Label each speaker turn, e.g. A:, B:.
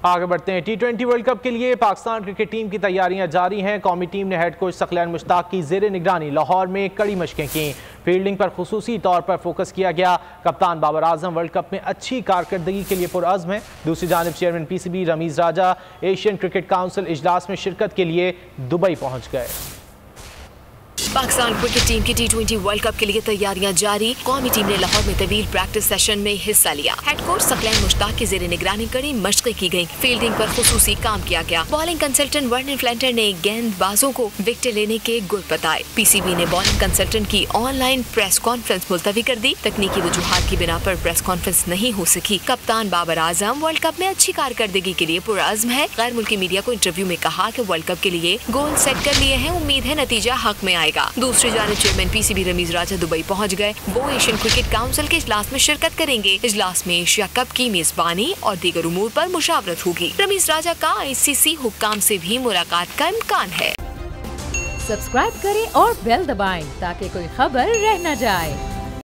A: आगे बढ़ते हैं। T20 वर्ल्ड कप के लिए पाकिस्तान क्रिकेट टीम की तैयारियां जारी हैं। कौमी टीम ने हेड कोच सकलैन मुश्ताक की ज़ेर निगरानी लाहौर में कड़ी मशकें की। फील्डिंग पर खुसूसी तौर पर फोकस किया गया। कप्तान बाबर आजम वर्ल्ड कप में अच्छी कारकर्दगी के लिए पुरअज़्म है। दूसरी जानिब चेयरमैन PCB रमीज़ राजा एशियन क्रिकेट काउंसिल इजलास में शिरकत के लिए दुबई पहुँच गए।
B: पाकिस्तान क्रिकेट टीम की T20 वर्ल्ड कप के लिए तैयारियां जारी। कौमी टीम ने लाहौर में तवील प्रैक्टिस सेशन में हिस्सा लिया। हेड कोच सकलैन मुश्ताक की ज़ेर निगरानी कड़ी मशक़ें की गयी। फील्डिंग पर खुसूसी काम किया गया। बॉलिंग कंसल्टेंट वर्नन फ्लेंटर ने गेंदबाजों को विकेट लेने के गुर बताए। PCB ने बॉलिंग कंसल्टेंट की ऑनलाइन प्रेस कॉन्फ्रेंस मुलतवी कर दी। तकनीकी वजूहात की बिना पर प्रेस कॉन्फ्रेंस नहीं हो सकी। कप्तान बाबर आजम वर्ल्ड कप में अच्छी कारकर्दगी के लिए पुरअज़्म है। गैर मुल्की मीडिया को इंटरव्यू में कहा कि वर्ल्ड कप के लिए गोल सेट कर लिए हैं। उम्मीद है नतीजा हक में आएगा। दूसरी जानिब चेयरमैन PCB रमीज़ राजा दुबई पहुंच गए। वो एशियन क्रिकेट काउंसिल के इजलास में शिरकत करेंगे। इजलास में एशिया कप की मेजबानी और दीगर उमूर पर मुशावरत होगी। रमीज़ राजा का ICC हुक्काम से भी मुलाकात का इम्कान है।
C: सब्सक्राइब करें और बेल दबाएं ताकि कोई खबर रह न जाए।